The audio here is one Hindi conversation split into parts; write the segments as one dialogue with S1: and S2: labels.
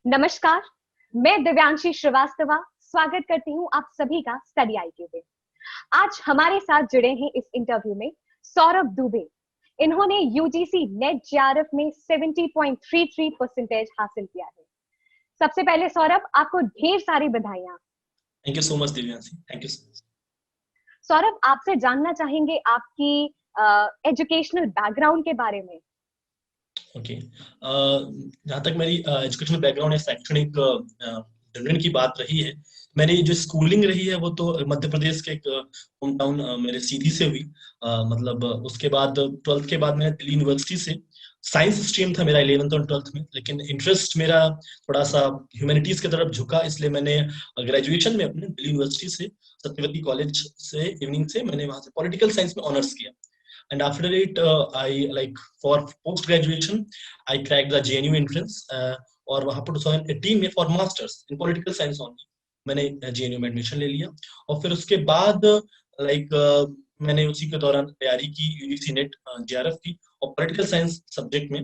S1: नमस्कार, मैं दिव्यांशी श्रीवास्तवा स्वागत करती हूँ आप सभी का स्टडी आईक्यू पे। आज हमारे साथ जुड़े हैं इस इंटरव्यू में सौरभ दुबे। इन्होंने यूजीसी नेट जेआरएफ में 70.33% हासिल किया है। सबसे पहले सौरभ, आपको ढेर सारी बधाइयां।
S2: Thank you so much Divyanshi, thank you so much.
S1: Saurabh, आपसे जानना चाहेंगे आपकी एजुकेशनल बैकग्राउंड के बारे में।
S2: ओके, जहाँ तक मेरी एजुकेशनल बैकग्राउंड है, शैक्षणिक जर्नी की बात रही है, मेरी जो स्कूलिंग रही है वो तो मध्य प्रदेश के एक होम टाउन मेरे सीधी से हुई। मतलब उसके बाद 12th के बाद मैंने दिल्ली यूनिवर्सिटी से साइंस स्ट्रीम था मेरा 11th और 12th में, लेकिन इंटरेस्ट मेरा थोड़ा सा ह्यूमैनिटीज की तरफ झुका, इसलिए मैंने ग्रेजुएशन में अपने दिल्ली यूनिवर्सिटी से सत्यवती कॉलेज से इवनिंग से मैंने वहां से पॉलिटिकल साइंस में ऑनर्स किया। And after it, I like for post graduation, I cracked the JNU entrance, और वहाँ पर 2018 में for masters in political science only मैंने JNU में एडमिशन ले लिया। और फिर उसके बाद लाइक मैंने उसी के दौरान तैयारी की यूजीसी नेट जेआरएफ की, और पॉलिटिकल साइंस सब्जेक्ट में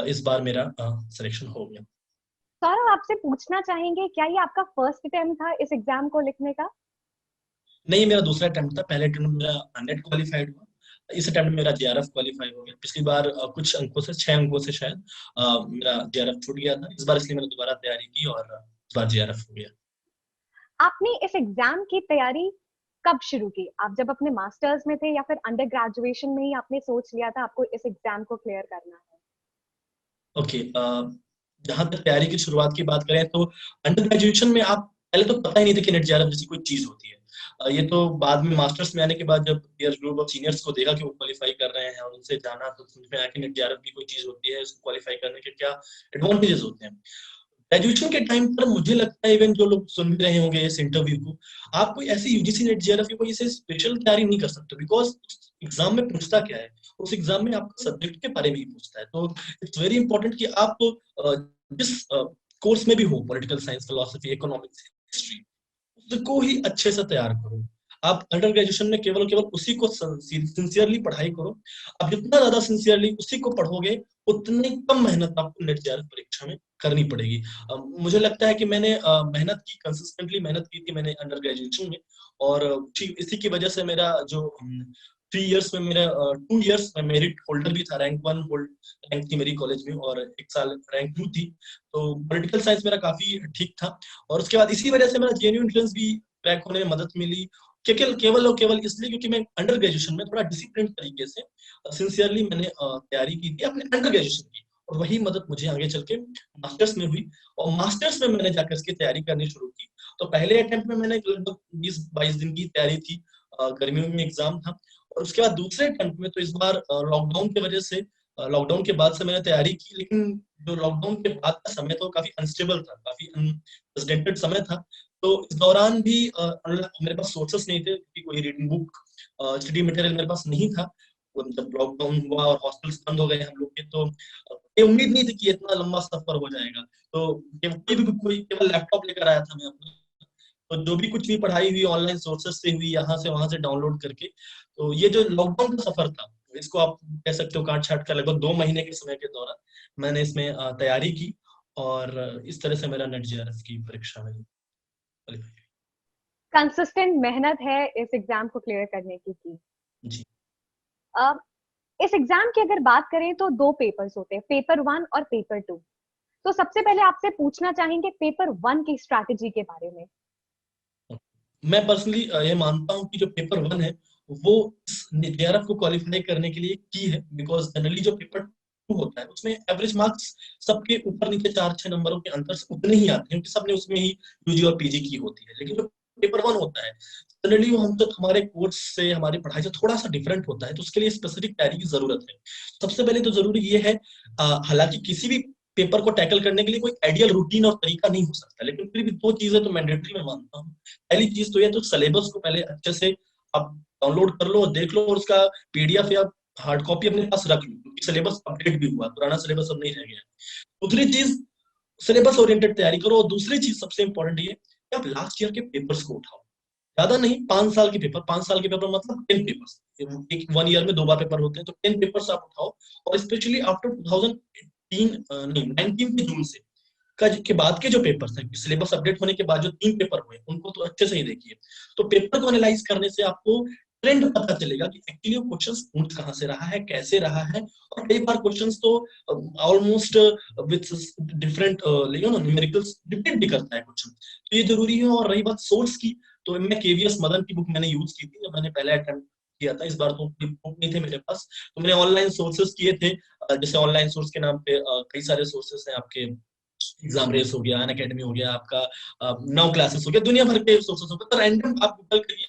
S2: इस बार मेरा सिलेक्शन हो गया।
S1: सौरभ, आपसे पूछना चाहेंगे क्या ये आपका फर्स्ट अटेम्प्ट था इस एग्जाम को लिखने का?
S2: नहीं, मेरा दूसरा अटेम्प्ट था। पहले अटेम्प्ट मेरा नेट क्वालिफाइड हुआ, इस अटेम्प्ट में मेरा जेआरएफ क्वालिफाई हो गया। पिछली बार कुछ अंकों से 6 अंकों से शायद मेरा जेआरएफ छूट गया था। इस बार इसलिए मैंने दोबारा तैयारी की और इस बार जेआरएफ हो गया।
S1: आपने इस एग्जाम की तैयारी कब शुरू की? आप जब अपने मास्टर्स में थे या फिर अंडर ग्रेजुएशन में ही आपने सोच लिया था आपको इस एग्जाम को क्लियर करना है?
S2: ओके, जहां तक तैयारी की शुरुआत की बात करें तो अंडर ग्रेजुएशन में आप पहले तो पता ही नहीं था कि नेट जेआरएफ जैसी कोई चीज होती है। ये तो बाद में मास्टर्स में आने के बाद जब पीयर ग्रुप ऑफ सीनियर्स को देखा कि वो क्वालिफाई कर रहे हैं और उनसे जाना, तो समझ में आया कि नेट जेआरएफ भी कोई चीज होती है, उसको क्वालिफाई करने के क्या एडवांटेजेस होते हैं। ग्रेजुएशन के टाइम पर मुझे लगता है, इवन जो लोग सुन भी रहे होंगे इस इंटरव्यू को, आप कोई ऐसी यूजीसी नेट जेआरएफ की कोई ऐसे स्पेशल तैयारी नहीं कर सकते, बिकॉज एग्जाम में पूछता क्या है, उस एग्जाम में आपको सब्जेक्ट के बारे में ही पूछता है। तो इट्स वेरी इंपॉर्टेंट कि आप जिस कोर्स में भी हो, political science, philosophy, economics, history, उसको ही अच्छे से तैयार करो। आप अंडर ग्रेजुएशन में केवल केवल उसी को सिंसियरली पढ़ाई करो। आप जितना ज्यादा सिंसियरली उसी को पढ़ोगे, उतनी कम मेहनत आपको नेट जेआरएफ परीक्षा में करनी पड़ेगी। मुझे लगता है कि मैंने मेहनत की, कंसिस्टेंटली मेहनत की थी मैंने अंडर ग्रेजुएशन में, और इसी की वजह से मेरा जो 3 इयर्स में मेरा 2 इयर्स में मेरिट होल्डर भी था, रैंक 1 रैंक थी मेरी कॉलेज में, और 1 साल रैंक 2 थी। तो पॉलिटिकल साइंस मेरा काफी ठीक था, और उसके बाद इसी वजह से मेरा जेएनयू एंट्रेंस भी क्रैक होने में मदद मिली। केवल और केवल इसलिए क्योंकि मैं अंडर ग्रेजुएशन में थोड़ा डिसिप्लिन तरीके से सिंसियरली मैंने तैयारी की थी अपने अंडर ग्रेजुएशन की, और वही मदद मुझे आगे चल के मास्टर्स में हुई। और मास्टर्स में मैंने जाकर इसकी तैयारी करनी शुरू की। तो पहले अटेम्प्ट में मैंने लगभग 20-22 दिन की तैयारी थी, गर्मियों में एग्जाम था। और उसके बाद दूसरे अटेम्प्ट में तो इस बार लॉकडाउन की वजह से, लॉकडाउन के बाद से मैंने तैयारी की, लेकिन जो लॉकडाउन के बाद का समय था वो काफी अनस्टेबल था, काफी अनप्रेसिडेंटेड समय था। तो इस दौरान भी मेरे पास सोर्सेस नहीं थे, क्योंकि कोई रीडिंग बुक, स्टडी मटेरियल मेरे पास नहीं था। जब लॉकडाउन हुआ और हॉस्टल्स बंद हो गए हम लोग के, तो ये उम्मीद नहीं थी कि इतना लंबा सफर हो जाएगा। तो कोई केवल लैपटॉप लेकर आया था मैं अपना, तो जो भी कुछ भी पढ़ाई हुई ऑनलाइन सोर्सेस से हुई, यहाँ से वहां से डाउनलोड करके। तो ये जो लॉकडाउन का सफर था, इसको आप कह सकते हो काट छाट कर लगभग 2 महीने के समय के दौरान मैंने इसमें तैयारी की, और इस तरह से मेरा नेट जेआरएफ की परीक्षा में क्वालिफाई।
S1: कंसिस्टेंट मेहनत है इस एग्जाम को क्लियर करने की।
S2: जी।
S1: इस एग्जाम की अगर बात करें तो 2 पेपर्स होते हैं, पेपर 1 और पेपर 2। तो सबसे पहले आपसे पूछना चाहेंगे पेपर 1 की स्ट्रैटेजी के बारे में।
S2: मैं पर्सनली ये मानता हूँ कि जो पेपर 1 है वो जेआरएफ को क्वालिफाई करने के लिए की है, बिकॉज जनरली जो पेपर 2 होता है उसमें एवरेज मार्क्स सबके ऊपर नीचे 4-6 नंबरों के अंतर से उतने ही आते हैं, क्योंकि सबने उसमें ही यूजी और पीजी की होती है। लेकिन जो पेपर 1 होता है, जनरली वो हम तो हमारे कोर्स से, हमारी पढ़ाई से थोड़ा सा डिफरेंट होता है, तो उसके लिए स्पेसिफिक तैयारी की जरूरत है। सबसे पहले तो जरूरी ये है, हालांकि किसी भी पेपर को टैकल करने के लिए कोई आइडियल रूटीन और तरीका नहीं हो सकता, लेकिन फिर भी 2 चीजें तो मैंडेटरी मैं मानता हूँ। पहली चीज तो ये, तो सिलेबस को पहले अच्छे से आप डाउनलोड कर लो और देख लो, और उसका पीडीएफ या हार्ड कॉपी अपने पास रख लो, क्योंकि सिलेबस अपडेट भी हुआ, पुराना सिलेबस अब नहीं रह गया। दूसरी चीज, सिलेबस ओरिएंटेड तैयारी करो। और दूसरी चीज सबसे इंपॉर्टेंट ये कि आप लास्ट ईयर के पेपर्स को उठाओ। ज्यादा नहीं, 5 साल के पेपर, 5 साल के पेपर मतलब 10 पेपर्स, एक 1 ईयर में 2 बार पेपर होते हैं, तो 10 पेपर्स आप उठाओ। और स्पेशली आफ्टर 2018 नहीं 19 के जून से के बाद के जो पेपर्स हैं, सिलेबस अपडेट होने के बाद जो 3 पेपर हुए उनको तो अच्छे से ही देखिए। तो पेपर को एनालाइज करने से आपको ट्रेंड पता चलेगा कि एक्चुअली वो क्वेश्चंस पूछ कहाँ से रहा है, कैसे रहा है, और कई बार क्वेश्चंस तो almost with different numericals repeat भी करता है क्वेश्चन, तो ये जरूरी है। और रही बात सोर्स की, तो मैं केवीएस मदन की बुक मैंने यूज की थी जब मैंने पहले अटेम्प्ट किया था। इस बार तो बुक नहीं थे मेरे पास, तो मैंने ऑनलाइन सोर्सेस किए थे। जैसे ऑनलाइन सोर्स के नाम पे कई सारे सोर्सेस हैं आपके, एग्जाम रेस हो गया, अन अकेडमी हो गया, आपका नाउ क्लासेस हो गया, दुनिया भर के सोर्सेस हो गए। तो रैंडम आप गूगल करिए,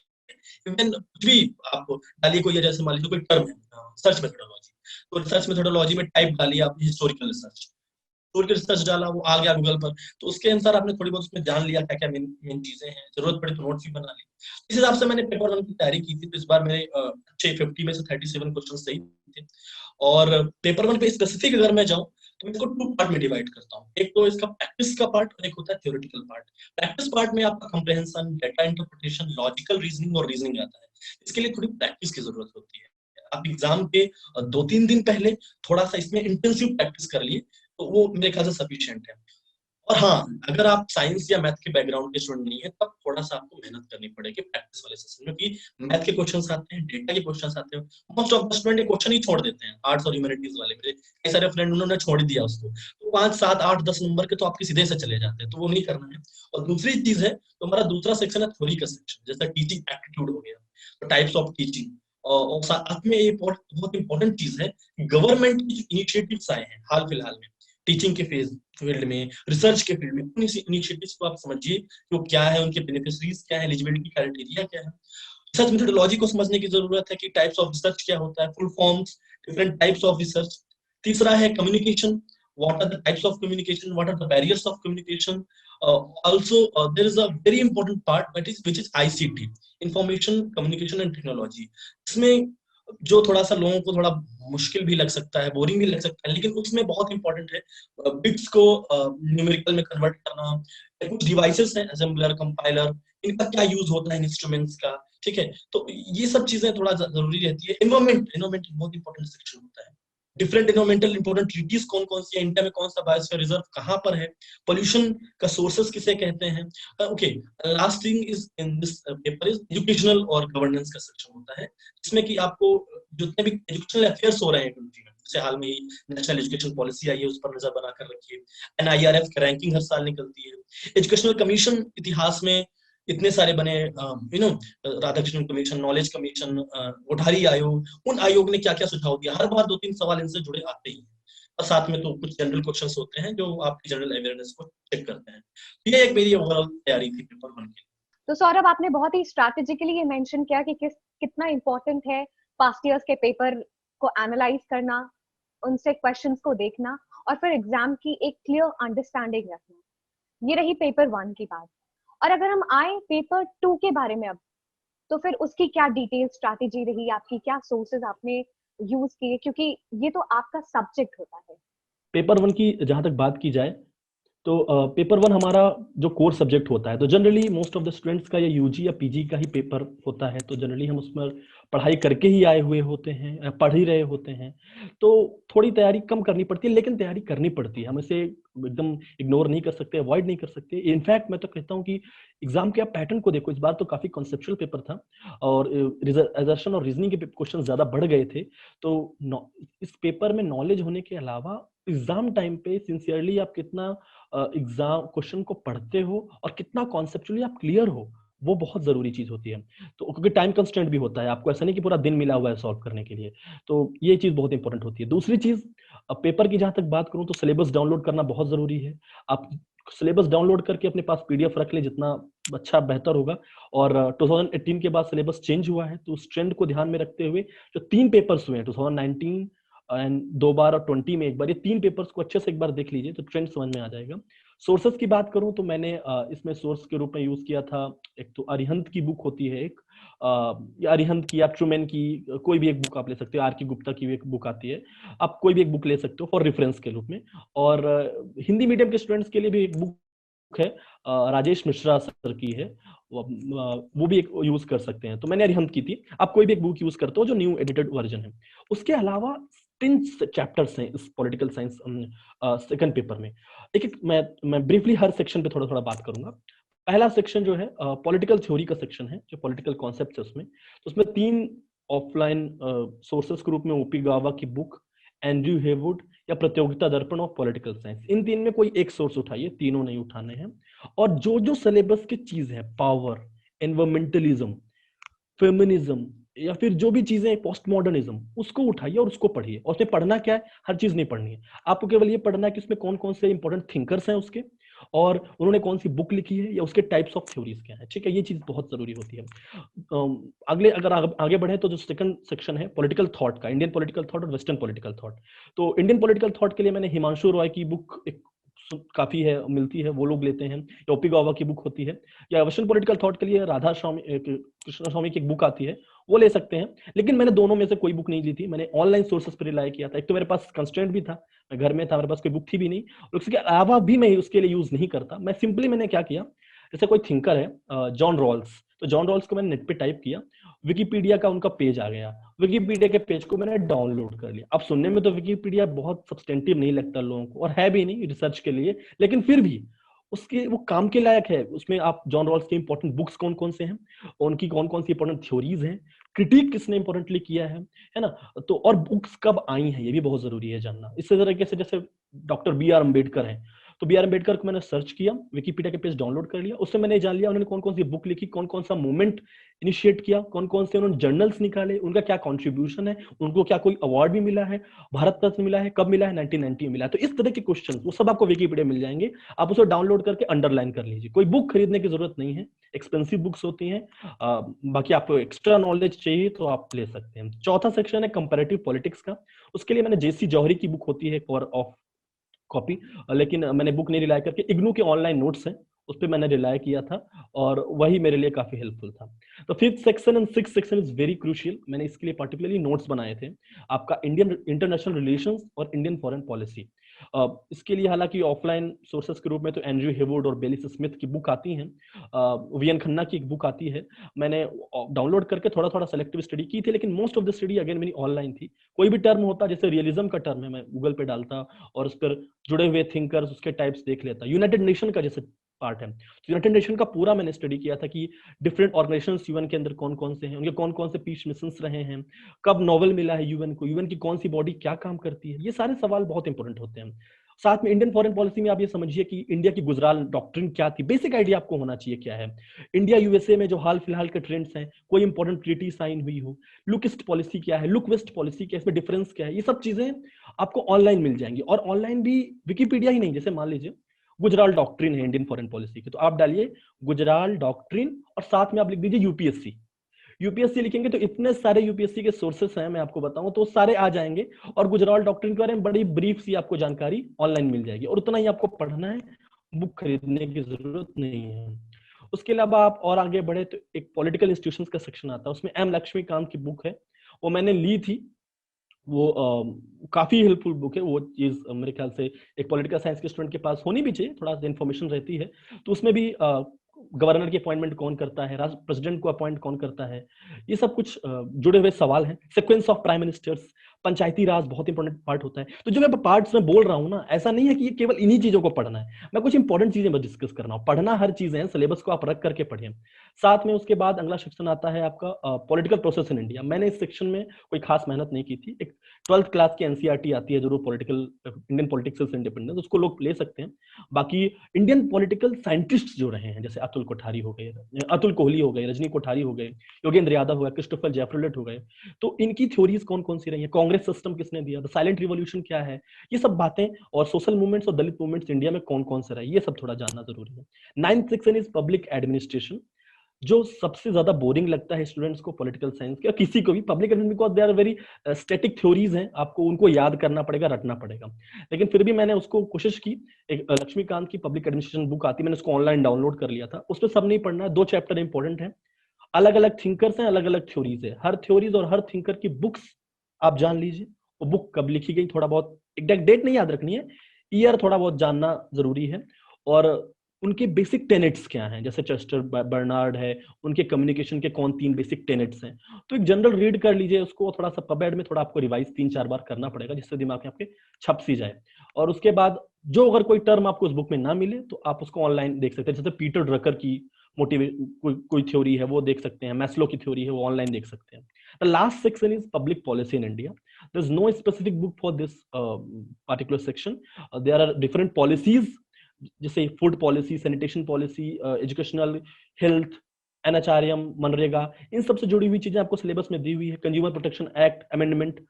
S2: इवन कुछ भी आप डालिए, कोई जैसे मान लीजिए कोई टर्म है, सर्च मेथोडोलॉजी, तो रिसर्च मेथोडोलॉजी में टाइप डालिए आपने हिस्टोरिकल रिसर्च, हिस्टोरिकल रिसर्च डाला, वो आ गया गूगल पर, तो उसके अनुसार आपने थोड़ी बहुत उसमें जान लिया क्या क्या मेन चीजें हैं, जरूरत पड़ी तो नोट्स भी बना ली। इस हिसाब से मैंने पेपर 1 की तैयारी की थी, तो इस बार मेरे अच्छे 50 में से 37 क्वेश्चन सही थे। और पेपर 1 पे स्पेसिफिक अगर मैं जाऊं तो मैं इसको 2 पार्ट में डिवाइड करता हूँ। एक तो इसका प्रैक्टिस का पार्ट और एक होता है थ्योरेटिकल पार्ट। प्रैक्टिस पार्ट में आपका comprehension, data interpretation, logical reasoning और रीजनिंग आता है। इसके लिए थोड़ी प्रैक्टिस की जरूरत होती है। आप एग्जाम के 2-3 दिन पहले थोड़ा सा इसमें इंटेंसिव प्रैक्टिस कर लिए तो वो मेरे ख्याल से सफिशिएंट है। और हाँ, अगर आप साइंस या मैथ के बैकग्राउंड के स्टूडेंट नहीं है, तब थोड़ा सा आपको मेहनत करनी पड़ेगी प्रैक्टिस वाले सेशन में, क्योंकि मैथ के क्वेश्चंस आते हैं, डेटा के क्वेश्चंस आते हैं। मोस्ट ऑफ द स्टूडेंट ये क्वेश्चन ही छोड़ देते हैं, आर्ट्स और ह्यूमैनिटीज वाले। मेरे कई सारे फ्रेंड उन्होंने छोड़ ही दिया उसको, तो 5, 7, 8, 10 नंबर के तो आपके सीधे से चले जाते हैं, तो वो नहीं करना है। और दूसरी चीज है, तो हमारा दूसरा सेक्शन है थ्योरी का सेक्शन, जैसा टीचिंग एप्टीट्यूड हो गया, तो टाइप्स ऑफ टीचिंग, और साथ में ये बहुत इंपॉर्टेंट चीज है, गवर्नमेंट की जो इनिशिएटिव्स आए हैं हाल फिलहाल में टीचिंग के फील्ड में, रिसर्च के फील्ड में, उन इनिशिएटिव्स को आप समझिए कि वो क्या है, उनके बेनिफिशियरीज क्या है, एलिजिबिलिटी क्राइटेरिया क्या है। रिसर्च मेथोडोलॉजी को समझने की जरूरत है कि टाइप्स ऑफ रिसर्च क्या होता है, full forms, different types of research. तीसरा है communication, what are the types of communication, what are the barriers of communication. Also, there is a very important part which is ICT, information communication and technology. इसमें जो थोड़ा सा लोगों को थोड़ा मुश्किल भी लग सकता है, बोरिंग भी लग सकता है, लेकिन उसमें बहुत इंपॉर्टेंट है बिट्स को न्यूमेरिकल में कन्वर्ट करना। कुछ डिवाइसेस हैं, असेंबलर, कंपाइलर, इनका क्या यूज होता है, इंस्ट्रूमेंट्स का, ठीक है। तो ये सब चीजें थोड़ा जरूरी रहती है। एनवायरमेंट बहुत इंपॉर्टेंट सेक्शन होता है। डिफरेंट एनवायरमेंटल इंपॉर्टेंट ट्रीटीज कौन कौन सी है, इंडिया में कौन सा बायोस्फीयर रिजर्व कहाँ पर है, पोल्यूशन का सोर्सेस किसे कहते हैं। Okay, last thing is in this paper is educational और गवर्नेंस का सेक्शन होता है, जिसमें कि आपको जितने भी एजुकेशनल अफेयर्स हो रहे हैं कंट्री में, जैसे हाल में ही नेशनल एजुकेशन पॉलिसी आई है, उस पर नजर बनाकर रखिए। NIRF की रैंकिंग हर साल निकलती है। एजुकेशनल कमीशन इतिहास में इतने सारे बने, Radhakrishnan commission, knowledge commission, Kothari आयोग, उन आयोग ने क्या क्या सुझाव दिया, हर बार 2-3 सवाल इनसे जुड़े आते ही हैं। और साथ में तो कुछ जनरल क्वेश्चंस होते हैं जो आपकी जनरल अवेयरनेस को चेक करते हैं। ये एक मेरी ओवरऑल तैयारी थी पेपर 1 की।
S1: तो सौरभ, आपने बहुत ही स्ट्रैटेजिकली ये मेंशन किया कि कितना इंपॉर्टेंट है पास्ट ईयर्स के पेपर को एनालाइज करना, उनसे क्वेश्चंस को देखना और फिर एग्जाम की एक क्लियर अंडरस्टैंडिंग रखना। ये रही पेपर 1 की बात। और अगर हम आए पेपर 2 के बारे में अब, तो फिर उसकी क्या डिटेल स्ट्रैटेजी रही आपकी, क्या सोर्सेज आपने यूज किए, क्योंकि ये तो आपका सब्जेक्ट होता है।
S3: पेपर 1 की जहां तक बात की जाए तो पेपर 1 हमारा जो कोर सब्जेक्ट होता है, तो generally most of the students का ये यूजी या पीजी का ही पेपर होता है, तो जनरली हम उसमें पढ़ाई करके ही आए हुए होते हैं, पढ़ ही रहे होते हैं, तो थोड़ी तैयारी कम करनी पड़ती है, लेकिन तैयारी करनी पड़ती है। हम इसे एकदम इग्नोर नहीं कर सकते, अवॉइड नहीं कर सकते। इनफैक्ट मैं तो कहता हूँ कि एग्जाम के आप पैटर्न को देखो, इस बार तो काफी कॉन्सेप्चुअल पेपर था और असर्शन और रीजनिंग के क्वेश्चन ज्यादा बढ़ गए थे। तो इस पेपर में नॉलेज होने के अलावा एग्जाम टाइम पे सिंसियरली आप कितना एग्जाम क्वेश्चन को पढ़ते हो और कितना कॉन्सेप्चुअली आप क्लियर हो, वो बहुत जरूरी चीज होती है। तो क्योंकि टाइम कंस्टेंट भी होता है, आपको ऐसा नहीं कि पूरा दिन मिला हुआ है सॉल्व करने के लिए, तो ये चीज बहुत इंपॉर्टेंट होती है। दूसरी चीज, पेपर की जहां तक बात करूं तो सिलेबस डाउनलोड करना बहुत जरूरी है। आप सिलेबस डाउनलोड करके अपने पास PDF रख ले, जितना अच्छा बेहतर होगा। और 2018 के बाद सिलेबस चेंज हुआ है, तो उस ट्रेंड को ध्यान में रखते हुए जो 3 पेपर्स हुए हैं 2019 एंड 2 बार और 20 में एक बार, ये 3 पेपर्स को अच्छे से एक बार देख लीजिए तो ट्रेंड समझ में आ जाएगा। सोर्सेस की बात करूं तो मैंने इसमें सोर्स के रूप में यूज किया था, एक तो अरिहंत की बुक होती है, एक अरिहंत की या ट्रूमैन की, कोई भी एक बुक आप ले सकते हो। R.K. गुप्ता की एक बुक आती है, आप कोई भी एक बुक ले सकते हो फॉर रेफरेंस के रूप में। और हिंदी मीडियम के स्टूडेंट्स के लिए भी एक बुक है, राजेश मिश्रा सर की है, वो भी एक यूज कर सकते हैं। तो मैंने अरिहंत की थी, आप कोई भी एक बुक यूज करते हो जो न्यू एडिटेड वर्जन है। उसके अलावा 10 चैप्टर्स हैं इस पॉलिटिकल साइंस सेकंड पेपर में। एक मैं ब्रीफली हर सेक्शन पे थोड़ा थोड़ा बात करूंगा। पहला सेक्शन जो है पॉलिटिकल थ्योरी का सेक्शन है, जो पॉलिटिकल कॉन्सेप्ट है उसमें, तो उसमें 3 ऑफलाइन सोर्सेस के रूप में ओपी गावा की बुक, एंड्रयू हेवुड या प्रतियोगिता दर्पण ऑफ पॉलिटिकल साइंस, इन 3 में कोई एक सोर्स उठाइए, तीनों नहीं उठाने हैं। और जो जो सिलेबस की चीज है, पावर, एनवायरमेंटलिज्म, फेमिनिज्म या फिर जो भी चीजें पोस्ट मॉडर्निज्म, उसको उठाइए और उसको पढ़िए। और उसमें पढ़ना क्या है, हर चीज नहीं पढ़नी है, आपको केवल ये पढ़ना है कि उसमें कौन कौन से इंपॉर्टेंट थिंकर्स हैं उसके, और उन्होंने कौन सी बुक लिखी है या उसके टाइप्स ऑफ थ्योरीज क्या है। ठीक है, ये चीज बहुत जरूरी होती है। अगले अगर आगे बढ़े तो जो सेकंड सेक्शन है पॉलिटिकल थॉट का, इंडियन पॉलिटिकल थॉट और वेस्टर्न पॉलिटिकल थॉट। तो इंडियन पॉलिटिकल थॉट के लिए मैंने हिमांशु रॉय की बुक एक काफी है, मिलती है, वो लोग लेते हैं। ओपी गावा की बुक होती है, या वेस्टर्न पॉलिटिकल थॉट के लिए राधा स्वामी, कृष्ण स्वामी की एक बुक आती है, वो ले सकते हैं। लेकिन मैंने दोनों में से कोई बुक नहीं ली थी, मैंने ऑनलाइन सोर्सेस पर रिलाय किया था। एक तो मेरे पास कंस्ट्रेंट भी था, मैं घर में था, मेरे पास कोई बुक थी भी नहीं, और उसके अलावा भी मैं उसके लिए यूज नहीं करता। मैं सिंपली मैंने क्या किया, जैसे कोई थिंकर है जॉन रॉल्स, तो जॉन रॉल्स को मैंने नेट पे टाइप किया, विकिपीडिया का उनका पेज आ गया, विकिपीडिया के पेज को मैंने डाउनलोड कर लिया। अब सुनने में तो विकिपीडिया बहुत सब्सटेंटिव नहीं लगता लोगों को, और है भी नहीं रिसर्च के लिए, लेकिन फिर भी उसके वो काम के लायक है। उसमें आप जॉन रॉल्स के इंपॉर्टेंट बुक्स कौन कौन से हैं, उनकी कौन कौन सी इंपॉर्टेंट थ्योरीज हैं, क्रिटिक किसने इंपॉर्टेंटली किया है ना, तो और बुक्स कब आई हैं ये भी बहुत जरूरी है जानना। इसी तरीके से जैसे डॉक्टर बी आर अम्बेडकर हैं, तो बी आर अम्बेडकर को मैंने सर्च किया, विकिपीडिया के पेज डाउनलोड कर लिया, उससे मैंने जान लिया उन्होंने कौन कौन सी बुक लिखी, कौन कौन सा मूवमेंट इनिशिएट किया, कौन कौन से उन्होंने जर्नल्स निकाले, उनका क्या कॉन्ट्रीब्यूशन है, उनको क्या कोई अवार्ड भी मिला है, भारत रत्न मिला है, कब मिला है, 1990 में मिला है। तो इस तरह के क्वेश्चन वो सब आपको विकिपीडिया मिल जाएंगे, आप उसे डाउनलोड करके अंडरलाइन कर लीजिए। कोई बुक खरीदने की जरूरत नहीं है, एक्सपेंसिव बुक्स होती हैं। बाकी आपको एक्स्ट्रा नॉलेज चाहिए तो आप ले सकते हैं। चौथा सेक्शन है कंपैरेटिव पॉलिटिक्स का, उसके लिए मैंने जेसी जौहरी की बुक होती है कवर ऑफ कॉपी, लेकिन मैंने बुक नहीं रिलाय करके इग्नू के ऑनलाइन नोट्स हैं उस पर मैंने रिलाय किया था, और वही मेरे लिए काफी हेल्पफुल था। तो 5th section and 6th section is very crucial, मैंने इसके लिए पर्टिकुलरली नोट्स बनाए थे, आपका इंडियन इंटरनेशनल रिलेशंस और इंडियन फॉरेन पॉलिसी। इसके लिए हालांकि ऑफलाइन सोर्सेस के रूप में तो एंड्रयू हेवुड और बेलिस स्मिथ की बुक आती हैं, वीएन खन्ना की एक बुक आती है, मैंने डाउनलोड करके थोड़ा थोड़ा सेलेक्टिव स्टडी की थी, लेकिन most of the study again मेरी ऑनलाइन थी। कोई भी टर्म होता, जैसे रियलिज्म का टर्म है, मैं गूगल पे डालता और उस पर जुड़े हुए थिंकर्स, उसके टाइप्स देख लेता। यूनाइटेड नेशन का जैसे पार्ट है, यूनाइटेड नेशन का पूरा मैंने स्टडी किया था कि डिफरेंट ऑर्गेनाइजेशंस यूएन के अंदर कौन कौन से हैं, उनके कौन कौन से पीस मिशंस रहे हैं, कब नोवेल मिला है यूएन को, यूएन की कौन सी बॉडी क्या काम करती है, ये सारे सवाल बहुत इंपॉर्टेंट होते हैं। साथ में इंडियन फॉरेन पॉलिसी में आप ये समझिए कि इंडिया की गुजराल डॉक्ट्रिन क्या थी, बेसिक आइडिया आपको होना चाहिए क्या है। इंडिया यूएसए में जो हाल फिलहाल के ट्रेंड्स हैं, कोई इंपॉर्टेंट ट्रीटी साइन हुई हो, लुक ईस्ट पॉलिसी क्या है, लुक वेस्ट पॉलिसी क्या है, इसमें डिफरेंस क्या है, ये सब चीजें आपको ऑनलाइन मिल जाएंगी। और ऑनलाइन भी विकिपीडिया ही नहीं, जैसे मान लीजिए गुजराल डॉक्ट्रिन है इंडियन फॉरेन पॉलिसी की, तो आप डालिए गुजराल डॉक्ट्रिन और साथ में आप लिख दीजिए यूपीएससी। यूपीएससी लिखेंगे तो इतने सारे यूपीएससी के सोर्सेस हैं, मैं आपको बताऊं तो सारे आ जाएंगे, और गुजराल डॉक्ट्रिन के बारे में बड़ी ब्रीफ सी आपको जानकारी ऑनलाइन मिल जाएगी, और उतना ही आपको पढ़ना है, बुक खरीदने की जरूरत नहीं है। उसके अलावा आप और आगे बढ़े तो एक पॉलिटिकल इंस्टीट्यूशंस का सेक्शन आता है, उसमें एम लक्ष्मीकांत की बुक है, वो मैंने ली थी, वो काफी हेल्पफुल बुक है। वो चीज मेरे ख्याल से एक पॉलिटिकल साइंस के स्टूडेंट के पास होनी भी चाहिए, थोड़ा सा इन्फॉर्मेशन रहती है। तो उसमें भी गवर्नर की अपॉइंटमेंट कौन करता है, राष्ट्र प्रेसिडेंट को अपॉइंट कौन करता है, ये सब कुछ जुड़े हुए सवाल हैं। सीक्वेंस ऑफ प्राइम मिनिस्टर्स, पंचायती राज बहुत इंपॉर्टेंट पार्ट होता है। तो जो मैं पार्ट्स में बोल रहा हूँ ना, ऐसा नहीं है कि ये केवल इन्हीं चीजों को पढ़ना है, मैं कुछ इंपॉर्टेंट चीजें डिस्कस कर रहा हूँ। पढ़ना हर चीज है, सिलेबस को आप रख करके पढ़िए। साथ में उसके बाद अगला सेक्शन आता है आपका पॉलिटिकल प्रोसेस इन इंडिया। मैंने इस सेक्शन में कोई खास मेहनत नहीं की थी, एक 12th क्लास की एनसीईआरटी आती है जरूर, पॉलिटिकल इंडियन पॉलिटिक्स इंडिपेंडेंस, उसको लोग ले सकते हैं। बाकी इंडियन पॉलिटिकल साइंटिस्ट जो रहे हैं, जैसे अतुल कोठारी हो गए, अतुल कोहली हो गए, रजनी कोठारी हो गए, योगेंद्र यादव हो गए, क्रिस्टोफर जेफरलेट हो गए, तो इनकी थ्योरीज कौन कौन सी रही है, कांग्रेस सिस्टम किसने दिया, साइलेंट रिवॉल्यूशन क्या है, ये सब बातें, और सोशल मूवमेंट्स और दलित मूवमेंट्स इंडिया में कौन कौन से रहे, ये सब थोड़ा जानना जरूरी है। 9th section is public administration, जो सबसे ज्यादा बोरिंग लगता है स्टूडेंट्स को पॉलिटिकल साइंस के, किसी को भी। Public administration because they are very static theories हैं, आपको उनको याद करना पड़ेगा, रटना पड़ेगा, लेकिन फिर भी मैंने उसको कोशिश की। एक लक्ष्मीकांत की पब्लिक एडमिनिस्ट्रेशन बुक आती है, मैंने उसको ऑनलाइन डाउनलोड कर लिया था। उसमें सब नहीं पढ़ना है, 2 चैप्टर इंपॉर्टेंट है, अलग अलग थिंकर्स हैं, अलग अलग थ्योरीज है, हर थ्योरीज और हर थिंकर की बुक्स आप जान लीजिए, वो बुक कब लिखी गई, थोड़ा बहुत एग्जैक्ट डेट नहीं याद रखनी है, ईयर थोड़ा बहुत जानना जरूरी है। और उनके बेसिक टेनेट्स क्या हैं, जैसे चेस्टर बर्नार्ड है, उनके कम्युनिकेशन के कौन 3 बेसिक टेनेट्स हैं। तो एक जनरल रीड कर लीजिए उसको, थोड़ा सा पबमेड में थोड़ा आपको रिवाइज 3-4 बार करना पड़ेगा, जिससे दिमाग में आपके छप सी जाए। और उसके बाद जो अगर कोई टर्म आपको उस बुक में ना मिले तो आप उसको ऑनलाइन देख सकते हैं, जैसे पीटर ड्रकर की कोई थ्योरी है वो देख सकते हैं, मैस्लो की थ्योरी है वो ऑनलाइन देख सकते हैं। The last section is public policy in India. There is no specific book for this particular section. There are different policies, जैसे food policy, sanitation policy, educational, health, NHRM, MNREGA, इन सब से जुड़ी हुई चीजें आपको सिलेबस में दी हुई है। कंज्यूमर प्रोटेक्शन एक्ट अमेंडमेंट,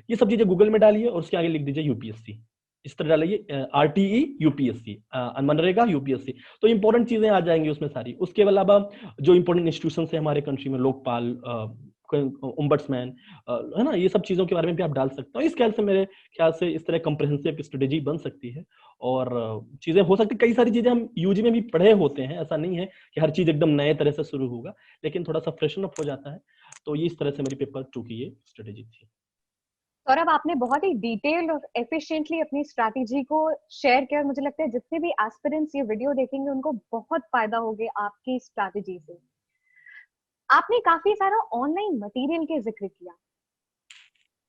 S3: ये सब चीजें गूगल में डालिए और उसके आगे लिख दीजिए यूपीएससी। इस तरह डालिए आरटीई यूपीएससी, मनरेगा यूपीएससी, तो इंपॉर्टेंट चीजें आ जाएंगी उसमें सारी। उसके अलावा जो इंपॉर्टेंट इंस्टीट्यूशन है हमारे कंट्री में, लोकपाल, ओम्बड्समैन, है ना, ये सब चीजों के बारे में भी आप डाल सकते हो। इस ख्याल से मेरे ख्याल से इस तरह कंप्रिहेंसिव स्ट्रेटेजी बन सकती है और चीजें हो सकती, कई सारी चीजें हम यूजी में भी पढ़े होते हैं, ऐसा नहीं है कि हर चीज एकदम नए तरह से शुरू होगा, लेकिन थोड़ा सा फ्रेशन अप हो जाता है। तो ये इस तरह से मेरी पेपर 2 की ये स्ट्रेटेजी थी।
S1: सौरभ, आपने बहुत ही डिटेल्ड और एफिशिएंटली अपनी स्ट्रैटेजी को शेयर किया। मुझे लगता है जितने भी एस्पिरेंट्स ये वीडियो देखेंगे उनको बहुत फायदा होगा आपकी स्ट्रैटेजी से। आपने काफी सारा ऑनलाइन मटेरियल के जिक्र किया।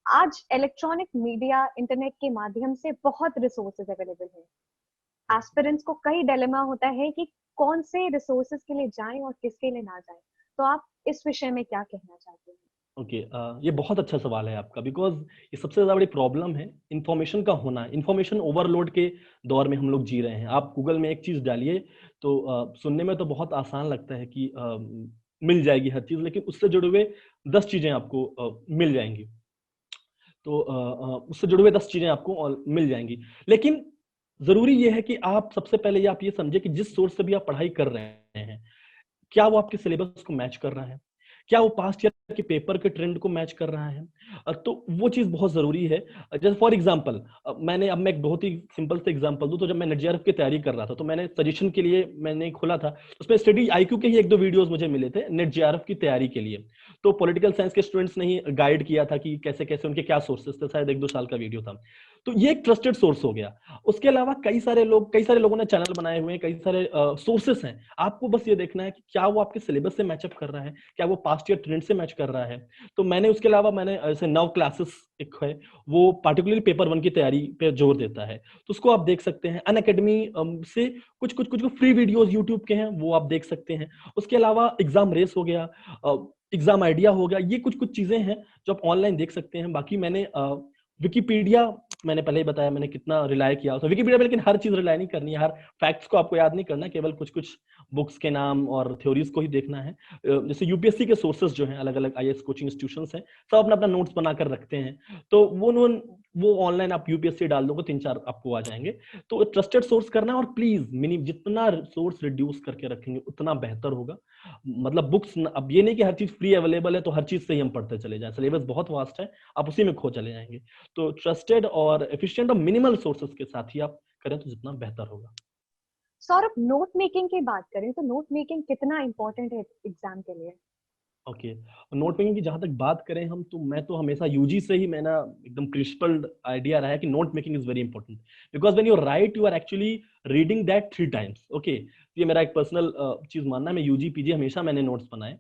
S1: आज इलेक्ट्रॉनिक मीडिया, इंटरनेट के माध्यम से बहुत रिसोर्सेज अवेलेबल है। एस्पिरेंट्स को कई डिलेमा होता है कि कौन से रिसोर्सेज के लिए जाएं और किसके लिए ना जाएं। तो आप इस विषय में क्या कहना चाहते हैं?
S3: ओके, ये बहुत अच्छा सवाल है आपका, बिकॉज ये सबसे ज्यादा बड़ी प्रॉब्लम है इंफॉर्मेशन का होना। इंफॉर्मेशन ओवरलोड के दौर में हम लोग जी रहे हैं। आप गूगल में एक चीज डालिए तो सुनने में तो बहुत आसान लगता है कि मिल जाएगी हर चीज, लेकिन उससे जुड़े हुए 10 चीजें आपको मिल जाएंगी। तो उससे जुड़े हुए 10 चीजें आपको मिल जाएंगी, लेकिन जरूरी ये है कि आप सबसे पहले आप ये समझे कि जिस सोर्स से भी आप पढ़ाई कर रहे हैं, क्या वो आपके सिलेबस को मैच कर रहा है, क्या वो पास्ट ईयर के पेपर के ट्रेंड को मैच कर रहा है। तो वो चीज बहुत जरूरी है। जैसे फॉर एग्जांपल, मैं एक बहुत ही सिंपल से एग्जांपल दूं, तो जब मैं नेट जेआरएफ की तैयारी कर रहा था तो मैंने सजेशन के लिए मैंने खोला था, उसमें स्टडी आईक्यू के ही 1-2 वीडियोस मुझे मिले थे नेट जेआरएफ की तैयारी के लिए। तो पॉलिटिकल साइंस के स्टूडेंट्स ने ही गाइड किया था कि कैसे कैसे उनके क्या सोर्सेस थे, शायद 1-2 साल का वीडियो था। तो ये एक ट्रस्टेड सोर्स हो गया। उसके अलावा कई सारे लोगों ने चैनल बनाए हुए हैं, कई सारे सोर्सेस हैं। आपको बस ये देखना है कि क्या वो आपके सिलेबस से मैचअप कर रहा है, क्या वो पास्ट ईयर ट्रेंड से मैच कर रहा है। तो मैंने उसके अलावा ऐसे 9 क्लासेस एक है, वो पार्टिकुलरली पेपर 1 की तैयारी पे जोर देता है, तो उसको आप देख सकते हैं। अनअकैडमी से कुछ फ्री वीडियोस यूट्यूब के हैं, वो आप देख सकते हैं। उसके अलावा एग्जाम रेस हो गया, एग्जाम आइडिया हो गया, ये कुछ चीजें हैं जो आप ऑनलाइन देख सकते हैं। बाकी मैंने विकिपीडिया, मैंने पहले ही बताया मैंने कितना रिलाय किया तो विकिपीडिया पे, लेकिन हर चीज रिलाय नहीं करनी है, हर फैक्ट्स को आपको याद नहीं करना, केवल कुछ बुक्स के नाम और थ्योरीज को ही देखना है। जैसे यूपीएससी के सोर्सेस जो हैं, अलग अलग आईएएस कोचिंग इंस्टीट्यूशंस हैं, सब अपना अपना नोट्स बनाकर रखते हैं, तो वो ऑनलाइन आप यूपीएससी डाल दोगे 3-4 आपको आ जाएंगे। तो ट्रस्टेड सोर्स करना, और प्लीज जितना सोर्स रिड्यूस करके रखेंगे उतना बेहतर होगा। मतलब बुक्स, अब ये नहीं कि हर चीज फ्री अवेलेबल है तो हर चीज से ही हम पढ़ते चले जाएं, सिलेबस बहुत वास्ट है, आप उसी में खो चले जाएंगे। तो ट्रस्टेड और एफिशिएंट और मिनिमल सोर्सेस के साथ ही आप करें तो जितना बेहतर होगा।
S1: सौरभ, नोट मेकिंग की बात करें तो नोट मेकिंग कितना इंपॉर्टेंट है एग्जाम के लिए?
S3: ओके, नोट मेकिंग की जहां तक बात करें हम, तो मैं तो हमेशा यूजी से ही मैंने एकदम प्रिंसिपल्ड आइडिया रहा है कि note making is very important, because when you write you are actually reading that 3 times. Okay, ये मेरा एक पर्सनल चीज मानना है। मैं यूजी पीजी हमेशा मैंने नोट्स बनाए।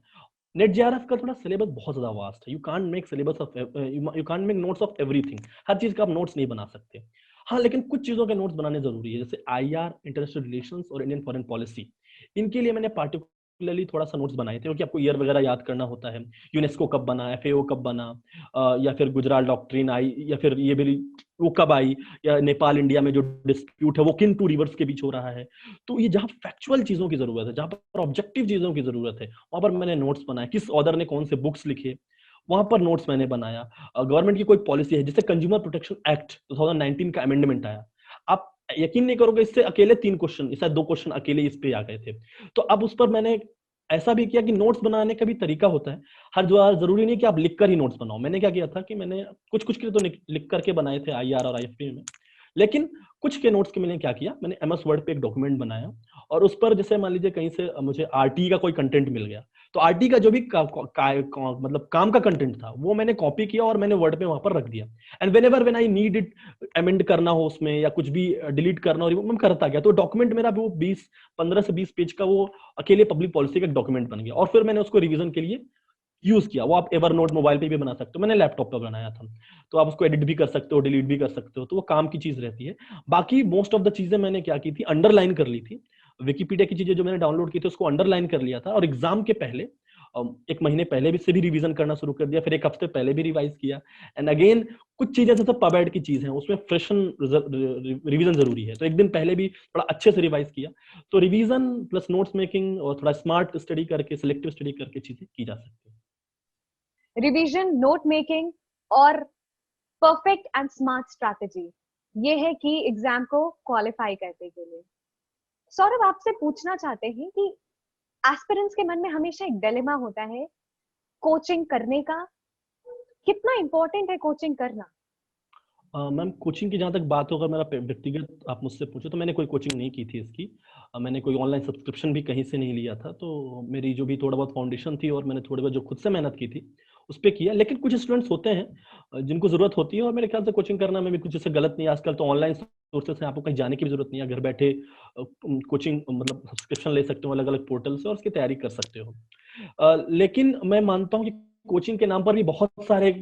S3: नेट जेआरएफ का थोड़ा सिलेबस बहुत ज्यादा वास्ट है, you can't make syllabus of you can't make notes of everything, हर चीज का आप नोट्स नहीं बना सकते। हाँ, लेकिन कुछ चीजों के नोट्स बनाने जरूरी है, जैसे आईआर, इंटरनेशनल रिलेशंस और इंडियन फॉरेन पॉलिसी। इनके लिए मैंने पार्टिकुलरली थोड़ा सा नोट्स बनाए थे, क्योंकि आपको ईयर वगैरह याद करना होता है, यूनेस्को कब बना, एफएओ कब बना, या फिर गुजरात डॉक्ट्रिन आई, या फिर ये भी वो कब आई, या नेपाल इंडिया में जो डिस्प्यूट है वो किन 2 रिवर्स के बीच हो रहा है। तो ये जहाँ फैक्चुअल चीजों की जरूरत है, जहाँ पर ऑब्जेक्टिव चीजों की जरूरत है, वहां पर मैंने नोट्स बनाए। किस ऑथर ने कौन से बुक्स लिखे, वहां पर नोट्स मैंने बनाया। गवर्नमेंट की कोई पॉलिसी है, जैसे कंज्यूमर प्रोटेक्शन एक्ट 2019 का अमेंडमेंट आया, आप यकीन नहीं करोगे, इससे अकेले 3 क्वेश्चन, शायद 2 क्वेश्चन अकेले इस पे आ गए थे। तो अब उस पर मैंने ऐसा भी किया कि नोट्स बनाने का भी तरीका होता है, हर जरूरी नहीं कि आप लिखकर ही नोट्स बनाओ। मैंने क्या किया था कि मैंने कुछ के लिए तो लिख करके बनाए थे आईआर और आईएफपी में, लेकिन कुछ के नोट्स के मैंने क्या किया, मैंने एमएस वर्ड पे एक डॉक्यूमेंट बनाया और उस पर जैसे मान लीजिए कहीं से मुझे आरटी का कोई कंटेंट मिल गया, तो आरटी का जो भी मतलब काम का कंटेंट था वो मैंने कॉपी किया और मैंने वर्ड पे वहां पर रख दिया। And whenever when I need it, amend करना हो उसमें या कुछ भी डिलीट करना हो, मैं करता गया। तो डॉक्यूमेंट मेरा वो 15 से 20 पेज का वो अकेले पब्लिक पॉलिसी का डॉक्यूमेंट बन गया। और फिर मैंने उसको रिवीजन के लिए यूज किया। वो आप एवर नोट मोबाइल पे भी बना सकते हो, मैंने लैपटॉप पे बनाया था। तो आप उसको एडिट भी कर सकते हो, डिलीट भी कर सकते हो, तो वो काम की चीज रहती है। बाकी मोस्ट ऑफ द चीजें मैंने क्या की थी, अंडरलाइन कर ली थी। विकिपीडिया की चीजें जो मैंने डाउनलोड की थी उसको अंडरलाइन कर लिया था और एग्जाम के पहले एक महीने पहले भी से भी रिवीजन करना शुरू कर दिया, फिर एक हफ्ते पहले भी रिवाइज किया। एंड अगेन कुछ चीजें जैसे पबएड की चीज है उसमें फ्रेशन रिवीजन जरूरी है, तो एक दिन पहले भी थोड़ा अच्छे से रिवाइज किया। तो रिवीजन प्लस नोट्स मेकिंग और थोड़ा स्मार्ट स्टडी करके, सिलेक्टिव स्टडी करके चीजें की जा सकती है।
S1: रिवीजन, नोट मेकिंग और परफेक्ट एंड स्मार्ट स्ट्रैटेजी, ये है कि एग्जाम को क्वालिफाई करने के लिए। सौरभ, आपसे पूछना चाहते हैं कि एस्पिरेंट्स के मन में हमेशा एक डिलेमा होता है कोचिंग करने का, कितना इंपॉर्टेंट है कोचिंग करना?
S3: मैम कोचिंग की जहाँ तक बात हो, अगर मेरा व्यक्तिगत आप मुझसे पूछो तो मैंने कोई कोचिंग नहीं की थी इसकी। मैंने कोई ऑनलाइन सब्सक्रिप्शन भी कहीं से नहीं लिया था। तो मेरी जो भी थोड़ा बहुत फाउंडेशन थी और मैंने थोड़ी बहुत जो खुद से मेहनत की थी उस पर किया। लेकिन कुछ स्टूडेंट्स होते हैं जिनको जरूरत होती है और मेरे ख्याल से कोचिंग करना में भी कुछ ऐसे गलत नहीं है। आजकल तो ऑनलाइन सोर्सेस हैं, आपको कहीं जाने की भी जरूरत नहीं है, घर बैठे कोचिंग मतलब सब्सक्रिप्शन ले सकते हो अलग अलग पोर्टल से और उसकी तैयारी कर सकते हो। लेकिन मैं मानता हूँ कि कोचिंग के नाम पर भी बहुत सारे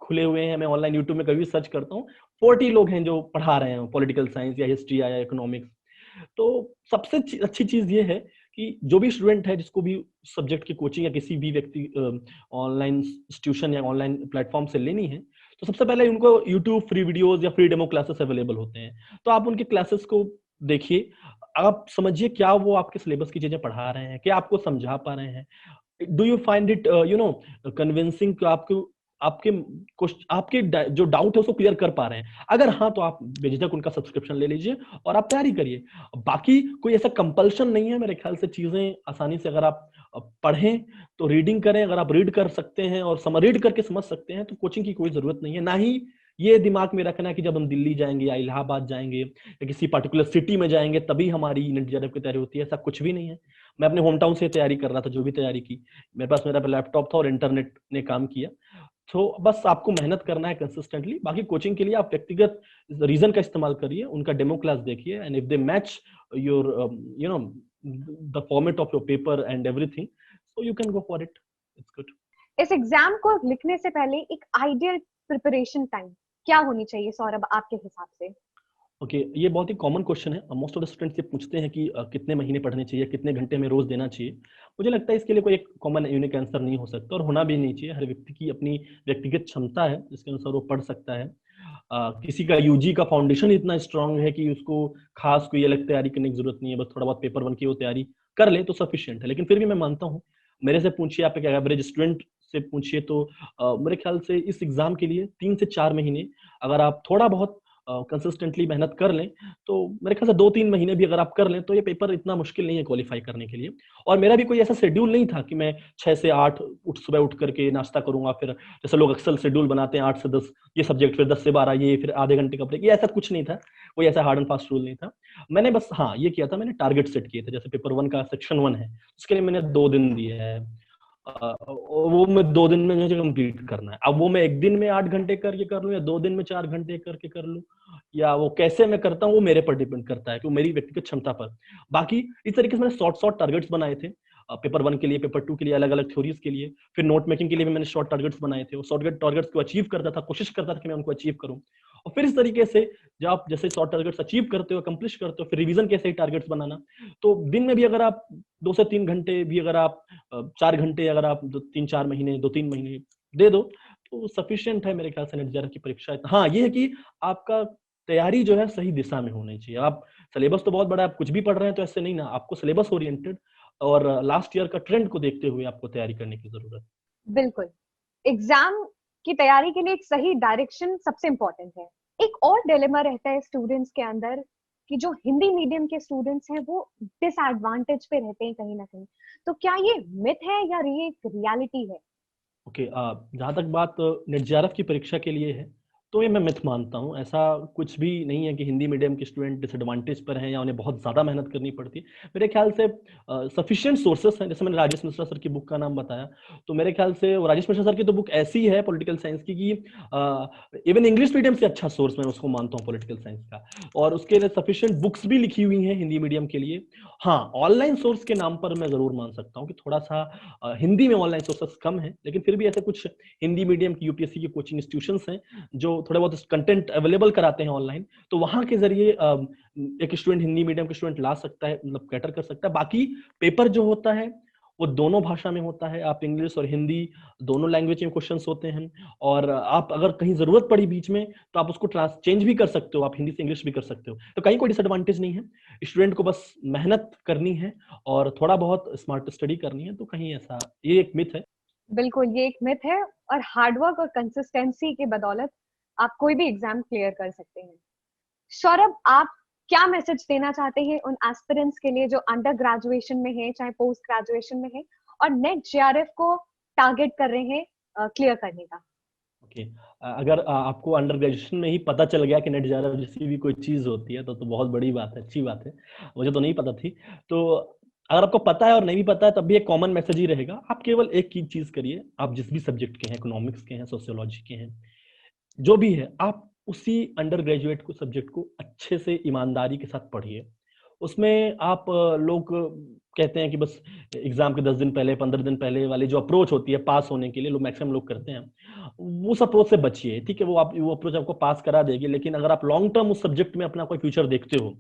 S3: खुले हुए हैं। मैं ऑनलाइन यूट्यूब में कभी सर्च करता हूँ, 40 लोग हैं जो पढ़ा रहे हैं पॉलिटिकल साइंस या हिस्ट्री या इकोनॉमिक्स। तो सबसे अच्छी चीज ये है कि जो भी स्टूडेंट है जिसको भी सब्जेक्ट की कोचिंग या किसी भी व्यक्ति ऑनलाइन इंस्टीट्यूशन या ऑनलाइन प्लेटफॉर्म से लेनी है, तो सबसे पहले उनको यूट्यूब फ्री वीडियोस या फ्री डेमो क्लासेस अवेलेबल होते हैं। तो आप उनके क्लासेस को देखिए, आप समझिए क्या वो आपके सिलेबस की चीजें पढ़ा रहे हैं, क्या आपको समझा पा रहे हैं। Do you find it convincing कि आपके आपके जो डाउट है उसको क्लियर कर पा रहे हैं? अगर हाँ तो आप बेझिझक उनका सब्सक्रिप्शन ले लीजिए और आप तैयारी करिए। बाकी कोई ऐसा कंपल्शन नहीं है मेरे ख्याल से। चीजें आसानी से अगर आप पढ़ें तो रीडिंग करें, अगर आप रीड कर सकते हैं और रीड करके समझ सकते हैं तो कोचिंग की कोई जरूरत नहीं है। ना ही ये दिमाग में रखना है कि जब हम दिल्ली जाएंगे या इलाहाबाद जाएंगे या किसी पर्टिकुलर सिटी में जाएंगे तभी हमारी नीट जेआरएफ की तैयारी होती है। ऐसा कुछ भी नहीं है। मैं अपने होम टाउन से तैयारी कर रहा था, जो भी तैयारी की मेरे पास मेरा लैपटॉप था और इंटरनेट ने काम किया। तो बस आपको मेहनत करना है कंसिस्टेंटली। बाकी कोचिंग के लिए आप व्यक्तिगत रीजन का इस्तेमाल करिए, उनका डेमो क्लास देखिए, and if they match your the format of your paper and everything, so you can go for it. It's good.
S1: इस एग्जाम को लिखने से पहले एक आइडियल प्रिपरेशन टाइम क्या होनी चाहिए सौरभ आपके हिसाब से?
S3: ओके ये बहुत ही कॉमन क्वेश्चन है। मोस्ट ऑफ द स्टूडेंट्स ये पूछते हैं कि कितने महीने पढ़ने चाहिए, कितने घंटे में रोज देना चाहिए। मुझे लगता है इसके लिए कोई एक कॉमन यूनिक आंसर नहीं हो सकता और होना भी नहीं चाहिए। हर व्यक्ति की अपनी व्यक्तिगत क्षमता है जिसके अनुसार वो पढ़ सकता है। किसी का यूजी का फाउंडेशन इतना स्ट्रांग है कि उसको खास कोई अलग तैयारी करने की जरूरत नहीं है, बस थोड़ा बहुत पेपर वन की वो तैयारी कर ले तो सफिशियंट है। लेकिन फिर भी मैं मानता हूँ, मेरे से पूछिए, आप एक एवरेज स्टूडेंट से पूछिए तो मेरे ख्याल से इस एग्जाम के लिए 3 से 4 महीने अगर आप थोड़ा बहुत कंसिस्टेंटली मेहनत कर लें तो मेरे ख्याल से 2-3 महीने भी अगर आप कर लें तो ये पेपर इतना मुश्किल नहीं है क्वालिफाई करने के लिए। और मेरा भी कोई ऐसा शेड्यूल नहीं था कि मैं 6 से 8 सुबह उठ करके नाश्ता करूंगा, फिर जैसे लोग अक्सर शेड्यूल बनाते हैं 8 से 10 ये सब्जेक्ट, फिर 10 से 12 ये, फिर आधे घंटे का ब्रेक। ये ऐसा कुछ नहीं था, कोई ऐसा हार्ड एंड फास्ट रूल नहीं था। मैंने बस हाँ ये किया था, मैंने टारगेट सेट किए थे। जैसे पेपर 1 का सेक्शन 1 है, उसके लिए मैंने 2 दिन दिए है। वो मैं 2 दिन में मुझे कंप्लीट करना है। अब वो मैं 1 दिन में 8 घंटे करके कर लूं या 2 दिन में 4 घंटे करके कर लूं, या वो कैसे मैं करता हूँ वो मेरे पर डिपेंड करता है, कि मेरी व्यक्तिगत क्षमता पर। बाकी इस तरीके से मैंने शॉर्ट टारगेट्स बनाए थे पेपर 1 के लिए, पेपर 2 के लिए, अलग अलग थ्योरीज के लिए। फिर नोट मेकिंग के लिए भी मैंने शॉर्ट टारगेट्स बनाए थे। शॉर्ट टारगेट्स को अचीव करता था, कोशिश करता था कि मैं उनको अचीव करूं। और फिर इस तरीके से जब आप जैसे शॉर्ट टारगेट्स अचीव करते हो, अकम्प्लिश करते हो, फिर रिवीजन के ऐसे टारगेट्स बनाना। तो दिन में भी अगर आप 2 से 3 घंटे भी, अगर आप 4 घंटे अगर आप 3-4 महीने 2-3 महीने दे दो तो सफिशियंट है मेरे ख्याल से नेट जेआरएफ की परीक्षा। हाँ ये है कि आपका तैयारी जो है सही दिशा में होनी चाहिए। आप सिलेबस तो बहुत बड़ा है, आप कुछ भी पढ़ रहे हैं तो ऐसे नहीं ना, आपको सिलेबस ओरिएंटेड और लास्ट ईयर का ट्रेंड को देखते हुए आपको तैयारी करने की जरूरत है।
S1: बिल्कुल, एग्जाम की तैयारी के लिए एक सही डायरेक्शन सबसे इंपॉर्टेंट है। एक और डिलेमा रहता है स्टूडेंट्स के अंदर कि जो हिंदी मीडियम के स्टूडेंट्स हैं वो डिसएडवांटेज पे रहते हैं कहीं ना कहीं। तो क्या ये मिथ है या ये एक रियलिटी है?
S3: ओके जहां तक बात नेट जेआरएफ की परीक्षा के लिए है, तो ये मैं मिथ मानता हूँ। ऐसा कुछ भी नहीं है कि हिंदी मीडियम के स्टूडेंट डिसएडवांटेज पर हैं या उन्हें बहुत ज़्यादा मेहनत करनी पड़ती है। मेरे ख्याल से सफिशिएंट सोर्सेस हैं, जैसे मैंने राजेश मिश्रा सर की बुक का नाम बताया, तो मेरे ख्याल से वो राजेश मिश्रा सर की तो बुक ऐसी है पॉलिटिकल साइंस की कि इवन इंग्लिश मीडियम से अच्छा सोर्स मैं उसको मानता हूँ पॉलिटिकल साइंस का, और उसके लिए सफिशिएंट बुक्स भी लिखी हुई हैं हिंदी मीडियम के लिए। हाँ, ऑनलाइन सोर्स के नाम पर मैं ज़रूर मान सकता हूँ कि थोड़ा सा हिंदी में ऑनलाइन सोर्सेस कम है, लेकिन फिर भी ऐसे कुछ हिंदी मीडियम की यूपीएससी की कोचिंग इंस्टीट्यूशंस हैं जो थोड़े बहुत कंटेंट अवेलेबल कराते हैं ऑनलाइन, तो वहां के जरिए एक स्टूडेंट हिंदी मीडियम के स्टूडेंट ला सकता है, मतलब कैटर कर सकता है। बाकी पेपर जो होता है वो दोनों भाषा में होता है, आप इंग्लिश और हिंदी दोनों लैंग्वेज में क्वेश्चंस होते हैं, और आप अगर कहीं जरूरत पड़ी बीच में तो आप उसको चेंज भी कर सकते हो, आप हिंदी से इंग्लिश भी कर सकते हो, तो कहीं कोई डिसएडवांटेज नहीं है। स्टूडेंट को बस मेहनत करनी है और थोड़ा बहुत स्मार्ट स्टडी करनी है, तो कहीं ऐसा, ये एक मिथ है।
S1: बिल्कुल, ये एक मिथ है, और हार्डवर्क और कंसिस्टेंसी के बदौलत आप कोई भी एग्जाम क्लियर कर सकते हैं। सौरभ, आप क्या मैसेज देना चाहते हैं उन एस्पिरेंट्स के लिए जो अंडर ग्रेजुएशन में है, चाहे पोस्ट ग्रेजुएशन में है, और नेट जेआरएफ को टारगेट कर रहे हैं क्लियर करने का?
S3: ओके, अगर आपको अंडर ग्रेजुएशन में ही पता चल गया कि नेट जेआरएफ जैसी भी कोई चीज होती है तो बहुत बड़ी बात है, अच्छी बात है। मुझे तो नहीं पता थी। तो अगर आपको पता है और नहीं भी पता है तब भी एक कॉमन मैसेज ही रहेगा, आप केवल एक ही चीज करिए, आप जिस भी सब्जेक्ट के हैं, इकोनॉमिक्स के हैं, सोशियोलॉजी के हैं, जो भी है, आप उसी अंडर ग्रेजुएट को सब्जेक्ट को अच्छे से ईमानदारी के साथ पढ़िए। उसमें आप लोग कहते हैं कि बस एग्जाम के 10 दिन पहले, 15 दिन पहले वाली जो अप्रोच होती है पास होने के लिए, लोग मैक्सिमम लोग करते हैं, उस अप्रोच से बचिए। ठीक है, वो अप्रोच आपको पास करा देगी, लेकिन अगर आप लॉन्ग टर्म उस सब्जेक्ट में अपना कोई फ्यूचर देखते हो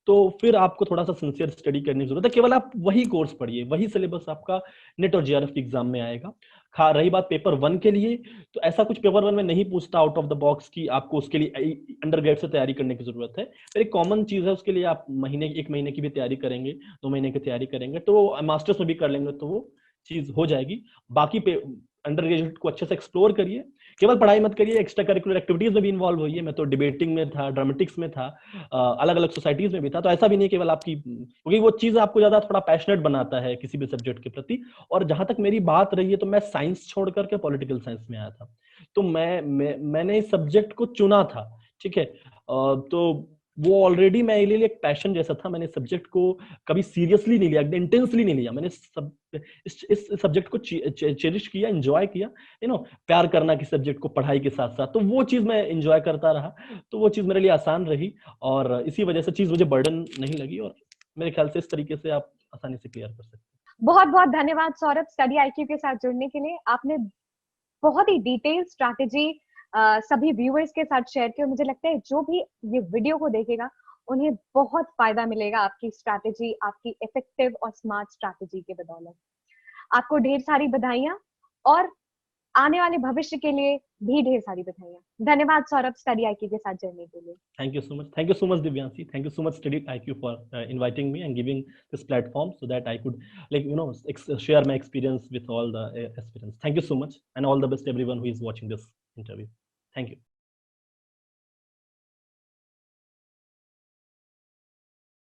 S3: तो फिर आपको थोड़ा सा सिंसियर स्टडी करने की जरूरत है। केवल आप वही कोर्स पढ़िए, वही सिलेबस आपका नेट और जेआरएफ के एग्जाम में आएगा। रही बात पेपर 1 के लिए, तो ऐसा कुछ पेपर 1 में नहीं पूछता आउट ऑफ द बॉक्स कि आपको उसके लिए अंडर ग्रेड से तैयारी करने की जरूरत है। फिर एक कॉमन चीज है, उसके लिए आप एक महीने की भी तैयारी करेंगे, 2 महीने की तैयारी करेंगे, तो मास्टर्स में भी कर लेंगे तो वो चीज हो जाएगी। बाकी पे अंडर ग्रेजुएट को अच्छे से एक्सप्लोर करिए, केवल पढ़ाई मत करिए, एक्स्ट्रा करिकुलर एक्टिविटीज में भी इन्वॉल्व होइए। मैं तो डिबेटिंग में था, ड्रामेटिक्स में था, अलग अलग सोसाइटीज में भी था, तो ऐसा भी नहीं केवल आपकी, क्योंकि वो चीज आपको ज्यादा थोड़ा पैशनेट बनाता है किसी भी सब्जेक्ट के प्रति। और जहां तक मेरी बात रही है, तो मैं साइंस छोड़ करके पॉलिटिकल साइंस में आया था, तो मैंने इस सब्जेक्ट को चुना था। ठीक है, तो वो ऑलरेडी मेरे लिए एक पैशन जैसा था। मैंने सब्जेक्ट को कभी सीरियसली नहीं लिया, इंटेंसली नहीं लिया। मैंने इस सब्जेक्ट को चेरिश किया, एंजॉय किया, प्यार करना कि सब्जेक्ट को पढ़ाई के साथ साथ, तो वो चीज मैं एंजॉय करता रहा, तो वो चीज मेरे लिए आसान रही, और इसी वजह से चीज मुझे बर्डन नहीं लगी, और मेरे ख्याल से इस तरीके से आप आसानी से क्लियर कर सकते हैं।
S1: बहुत बहुत धन्यवाद सौरभ, स्टडी आईक्यू के साथ जुड़ने के लिए। आपने बहुत ही डिटेल स्ट्रैटेजी सभी व्यूअर्स के साथ शेयर किया। मुझे लगता है जो भी ये वीडियो को देखेगा उन्हें बहुत फायदा मिलेगा आपकी स्ट्रैटेजी, आपकी इफेक्टिव और स्मार्ट स्ट्रैटेजी के बदौलत। आपको ढेर सारी बधाइयां, और आने वाले भविष्य के लिए भी ढेर सारी बधाइयां। धन्यवाद सौरभ, स्टडी आईक्यू के साथ जुड़ने के लिए।
S3: Thank you so much. Thank you so much, Divyanshi. Thank you so much, Study IQ, for inviting me and giving this platform so that I could, share my experience with all the aspirants. Thank you so much, and all the best everyone who is watching this interview. Thank you.